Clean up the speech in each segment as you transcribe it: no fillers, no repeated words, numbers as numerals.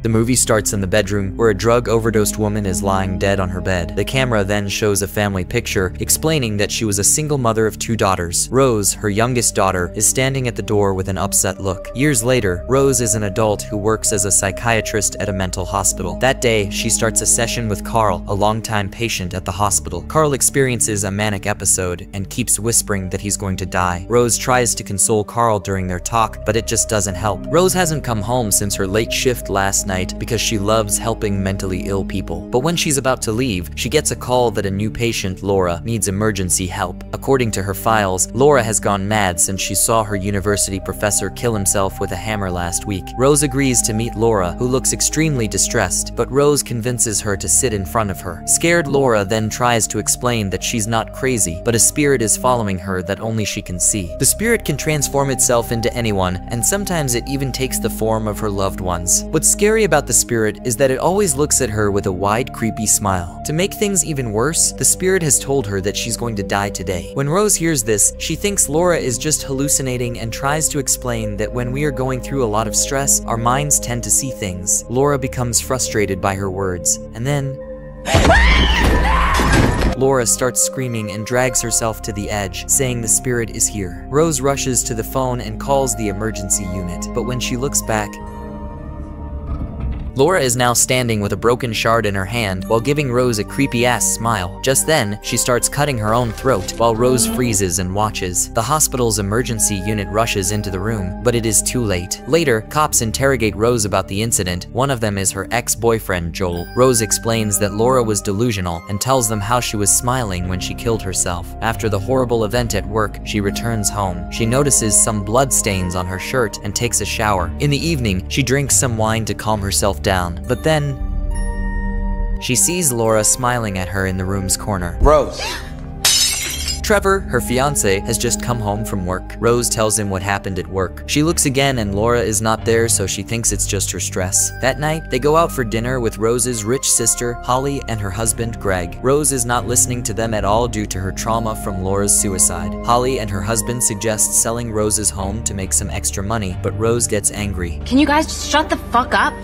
The movie starts in the bedroom, where a drug-overdosed woman is lying dead on her bed. The camera then shows a family picture, explaining that she was a single mother of 2 daughters. Rose, her youngest daughter, is standing at the door with an upset look. Years later, Rose is an adult who works as a psychiatrist at a mental hospital. That day, she starts a session with Carl, a longtime patient at the hospital. Carl experiences a manic episode and keeps whispering that he's going to die. Rose tries to console Carl during their talk, but it just doesn't help. Rose hasn't come home since her late shift last night because she loves helping mentally ill people. But when she's about to leave, she gets a call that a new patient, Laura, needs emergency help. According to her files, Laura has gone mad since she saw her university professor kill himself with a hammer last week. Rose agrees to meet Laura, who looks extremely distressed, but Rose convinces her to sit in front of her. Scared Laura then tries to explain that she's not crazy, but a spirit is following her that only she can see. The spirit can transform itself into anyone, and sometimes it even takes the form of her loved ones. What's scary about the spirit is that it always looks at her with a wide, creepy smile. To make things even worse, the spirit has told her that she's going to die today. When Rose hears this, she thinks Laura is just hallucinating and tries to explain that when we are going through a lot of stress, our minds tend to see things. Laura becomes frustrated by her words, and then Laura starts screaming and drags herself to the edge, saying the spirit is here. Rose rushes to the phone and calls the emergency unit, but when she looks back, Laura is now standing with a broken shard in her hand while giving Rose a creepy-ass smile. Just then, she starts cutting her own throat while Rose freezes and watches. The hospital's emergency unit rushes into the room, but it is too late. Later, cops interrogate Rose about the incident. One of them is her ex-boyfriend, Joel. Rose explains that Laura was delusional and tells them how she was smiling when she killed herself. After the horrible event at work, she returns home. She notices some blood stains on her shirt and takes a shower. In the evening, she drinks some wine to calm herself down, but then she sees Laura smiling at her in the room's corner. Rose. Trevor, her fiance, has just come home from work. Rose tells him what happened at work. She looks again and Laura is not there, so she thinks it's just her stress. That night, they go out for dinner with Rose's rich sister, Holly, and her husband, Greg. Rose is not listening to them at all due to her trauma from Laura's suicide. Holly and her husband suggest selling Rose's home to make some extra money, but Rose gets angry. Can you guys just shut the fuck up?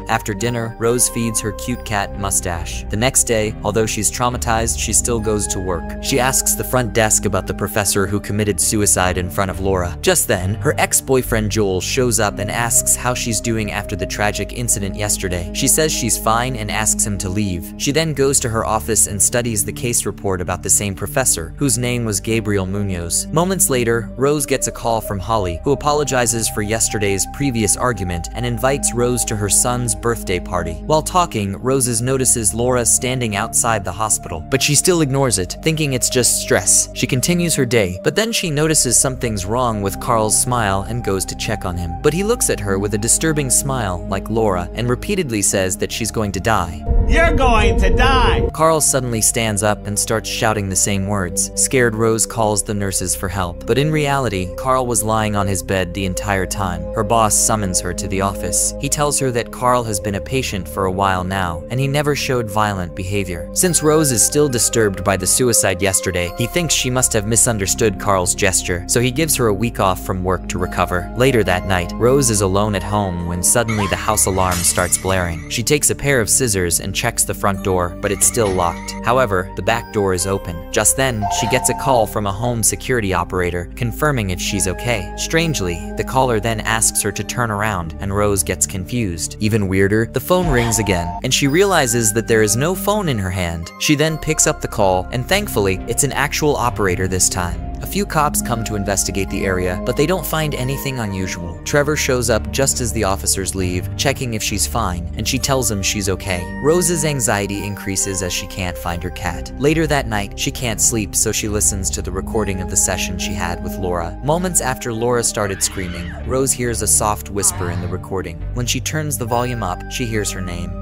After dinner, Rose feeds her cute cat, Mustache. The next day, although she's traumatized, she still goes to work. She asks the front desk about the professor who committed suicide in front of Laura. Just then, her ex-boyfriend Joel shows up and asks how she's doing after the tragic incident yesterday. She says she's fine and asks him to leave. She then goes to her office and studies the case report about the same professor, whose name was Gabriel Munoz. Moments later, Rose gets a call from Holly, who apologizes for yesterday's previous argument and invites Rose to her son's birthday party. While talking, Rose notices Laura standing outside the hospital, but she still ignores it, thinking it's just stress. She continues her day, but then she notices something's wrong with Carl's smile and goes to check on him. But he looks at her with a disturbing smile, like Laura, and repeatedly says that she's going to die. You're going to die! Carl suddenly stands up and starts shouting the same words. Scared Rose calls the nurses for help, but in reality, Carl was lying on his bed the entire time. Her boss summons her to the office. He tells her that Carl has been a patient for a while now, and he never showed violent behavior. Since Rose is still disturbed by the suicide yesterday, he thinks she must have misunderstood Carl's gesture, so he gives her a week off from work to recover. Later that night, Rose is alone at home when suddenly the house alarm starts blaring. She takes a pair of scissors and checks the front door, but it's still locked. However, the back door is open. Just then, she gets a call from a home security operator, confirming if she's okay. Strangely, the caller then asks her to turn around, and Rose gets confused. Even weirder, the phone rings again, and she realizes that there is no phone in her hand. She then picks up the call, and thankfully, it's an actual operator this time. A few cops come to investigate the area, but they don't find anything unusual. Trevor shows up just as the officers leave, checking if she's fine, and she tells him she's okay. Rose's anxiety increases as she can't find her cat. Later that night, she can't sleep, so she listens to the recording of the session she had with Laura. Moments after Laura started screaming, Rose hears a soft whisper in the recording. When she turns the volume up, she hears her name.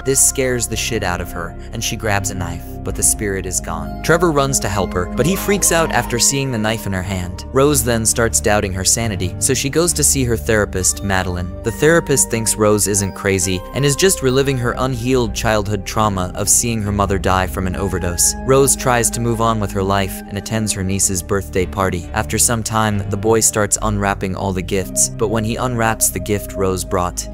This scares the shit out of her, and she grabs a knife, but the spirit is gone. Trevor runs to help her, but he freaks out after seeing the knife in her hand. Rose then starts doubting her sanity, so she goes to see her therapist, Madeline. The therapist thinks Rose isn't crazy, and is just reliving her unhealed childhood trauma of seeing her mother die from an overdose. Rose tries to move on with her life and attends her niece's birthday party. After some time, the boy starts unwrapping all the gifts, but when he unwraps the gift Rose brought,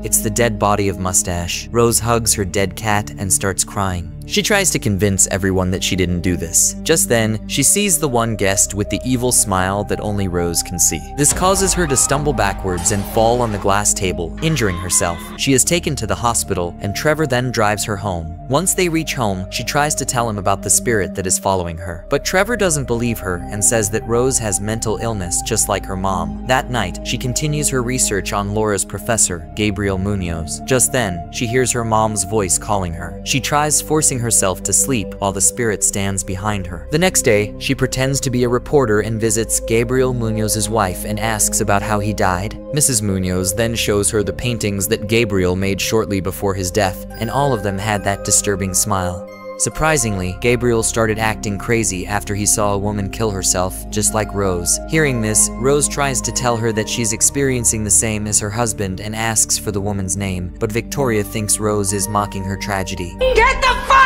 It's the dead body of Mustache. Rose hugs her dead cat and starts crying. She tries to convince everyone that she didn't do this. Just then, she sees the one guest with the evil smile that only Rose can see. This causes her to stumble backwards and fall on the glass table, injuring herself. She is taken to the hospital, and Trevor then drives her home. Once they reach home, she tries to tell him about the spirit that is following her. But Trevor doesn't believe her and says that Rose has mental illness just like her mom. That night, she continues her research on Laura's professor, Gabriel Munoz. Just then, she hears her mom's voice calling her. She tries forcing herself to sleep while the spirit stands behind her. The next day, she pretends to be a reporter and visits Gabriel Munoz's wife and asks about how he died. Mrs. Munoz then shows her the paintings that Gabriel made shortly before his death, and all of them had that disturbing smile. Surprisingly, Gabriel started acting crazy after he saw a woman kill herself, just like Rose. Hearing this, Rose tries to tell her that she's experiencing the same as her husband and asks for the woman's name, but Victoria thinks Rose is mocking her tragedy. Get the fuck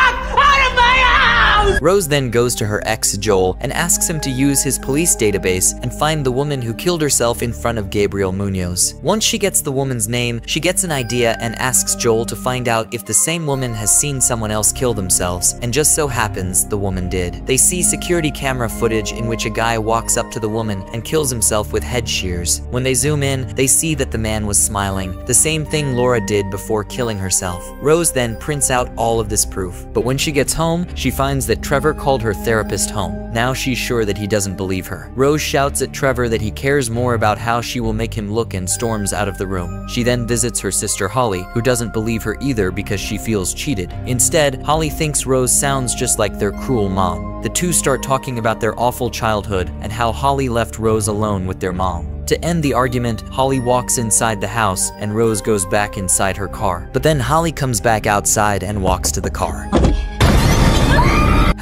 out of my house! Rose then goes to her ex Joel and asks him to use his police database and find the woman who killed herself in front of Gabriel Munoz. Once she gets the woman's name, she gets an idea and asks Joel to find out if the same woman has seen someone else kill themselves, and just so happens the woman did. They see security camera footage in which a guy walks up to the woman and kills himself with head shears. When they zoom in, they see that the man was smiling, the same thing Laura did before killing herself. Rose then prints out all of this proof, but when she gets home, she finds that Trevor called her therapist home. Now she's sure that he doesn't believe her. Rose shouts at Trevor that he cares more about how she will make him look and storms out of the room. She then visits her sister Holly, who doesn't believe her either because she feels cheated. Instead, Holly thinks Rose sounds just like their cruel mom. The two start talking about their awful childhood and how Holly left Rose alone with their mom. To end the argument, Holly walks inside the house and Rose goes back inside her car. But then Holly comes back outside and walks to the car.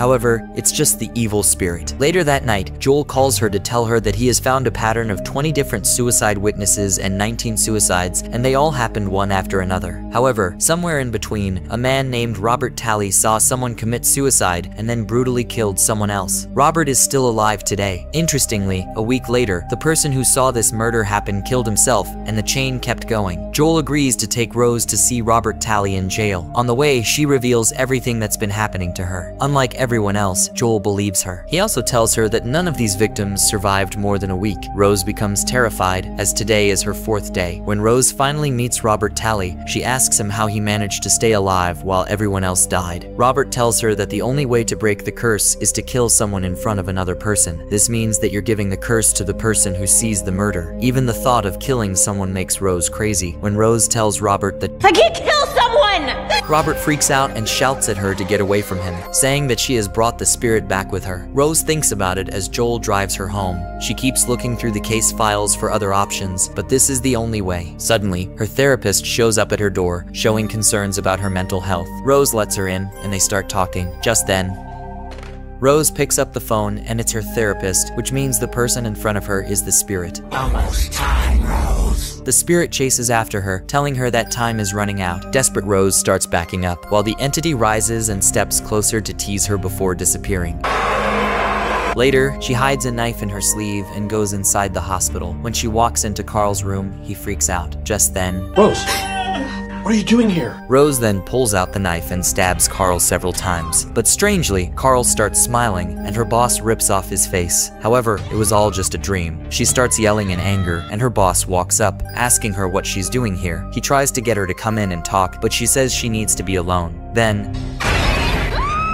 However, it's just the evil spirit. Later that night, Joel calls her to tell her that he has found a pattern of 20 different suicide witnesses and 19 suicides, and they all happened one after another. However, somewhere in between, a man named Robert Talley saw someone commit suicide and then brutally killed someone else. Robert is still alive today. Interestingly, a week later, the person who saw this murder happen killed himself, and the chain kept going. Joel agrees to take Rose to see Robert Talley in jail. On the way, she reveals everything that's been happening to her. Unlike everyone else, Joel believes her. He also tells her that none of these victims survived more than a week. Rose becomes terrified, as today is her 4th day. When Rose finally meets Robert Talley, she asks him how he managed to stay alive while everyone else died. Robert tells her that the only way to break the curse is to kill someone in front of another person. This means that you're giving the curse to the person who sees the murder. Even the thought of killing someone makes Rose crazy. When Rose tells Robert that I can't kill someone! Robert freaks out and shouts at her to get away from him, saying that she has brought the spirit back with her. Rose thinks about it as Joel drives her home. She keeps looking through the case files for other options, but this is the only way. Suddenly, her therapist shows up at her door, showing concerns about her mental health. Rose lets her in, and they start talking. Just then, Rose picks up the phone, and it's her therapist, which means the person in front of her is the spirit. Almost time, Rose. The spirit chases after her, telling her that time is running out. Desperate Rose starts backing up, while the entity rises and steps closer to tease her before disappearing. Later, she hides a knife in her sleeve and goes inside the hospital. When she walks into Carl's room, he freaks out. Just then, Rose, what are you doing here? Rose then pulls out the knife and stabs Carl several times. But strangely, Carl starts smiling, and her boss rips off his face. However, it was all just a dream. She starts yelling in anger, and her boss walks up, asking her what she's doing here. He tries to get her to come in and talk, but she says she needs to be alone. Then,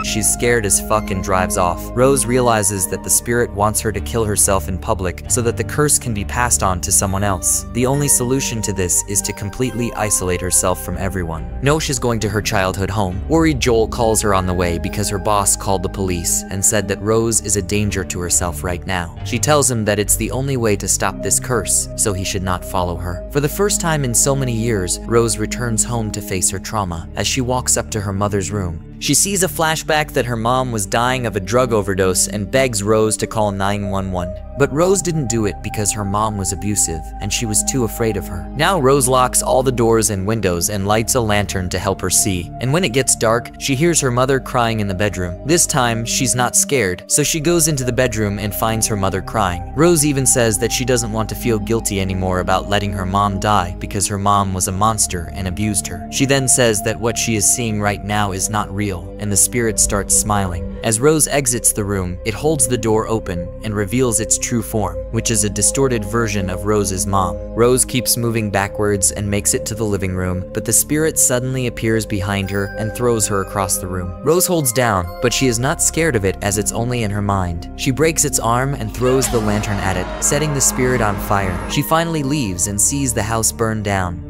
she's scared as fuck and drives off. Rose realizes that the spirit wants her to kill herself in public so that the curse can be passed on to someone else. The only solution to this is to completely isolate herself from everyone. No, she's going to her childhood home. Worried, Joel calls her on the way because her boss called the police and said that Rose is a danger to herself right now. She tells him that it's the only way to stop this curse, so he should not follow her. For the first time in so many years, Rose returns home to face her trauma. As she walks up to her mother's room, she sees a flashback that her mom was dying of a drug overdose and begs Rose to call 911. But Rose didn't do it because her mom was abusive and she was too afraid of her. Now Rose locks all the doors and windows and lights a lantern to help her see. And when it gets dark, she hears her mother crying in the bedroom. This time, she's not scared, so she goes into the bedroom and finds her mother crying. Rose even says that she doesn't want to feel guilty anymore about letting her mom die because her mom was a monster and abused her. She then says that what she is seeing right now is not real, and the spirit starts smiling. As Rose exits the room, it holds the door open and reveals its true form, which is a distorted version of Rose's mom. Rose keeps moving backwards and makes it to the living room, but the spirit suddenly appears behind her and throws her across the room. Rose holds down, but she is not scared of it as it's only in her mind. She breaks its arm and throws the lantern at it, setting the spirit on fire. She finally leaves and sees the house burn down.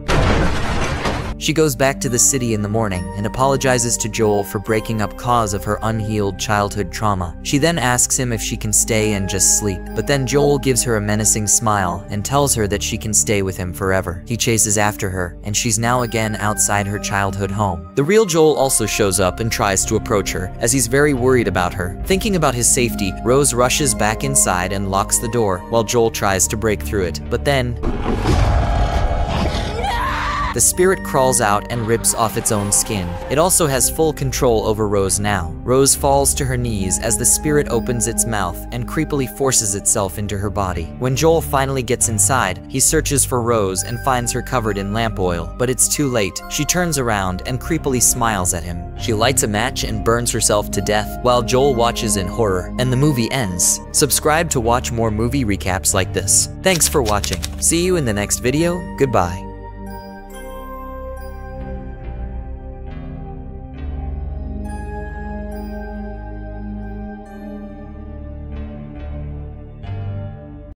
She goes back to the city in the morning and apologizes to Joel for breaking up cause of her unhealed childhood trauma. She then asks him if she can stay and just sleep, but then Joel gives her a menacing smile and tells her that she can stay with him forever. He chases after her, and she's now again outside her childhood home. The real Joel also shows up and tries to approach her, as he's very worried about her. Thinking about his safety, Rose rushes back inside and locks the door, while Joel tries to break through it. But then the spirit crawls out and rips off its own skin. It also has full control over Rose now. Rose falls to her knees as the spirit opens its mouth and creepily forces itself into her body. When Joel finally gets inside, he searches for Rose and finds her covered in lamp oil, but it's too late. She turns around and creepily smiles at him. She lights a match and burns herself to death while Joel watches in horror, and the movie ends. Subscribe to watch more movie recaps like this. Thanks for watching. See you in the next video. Goodbye.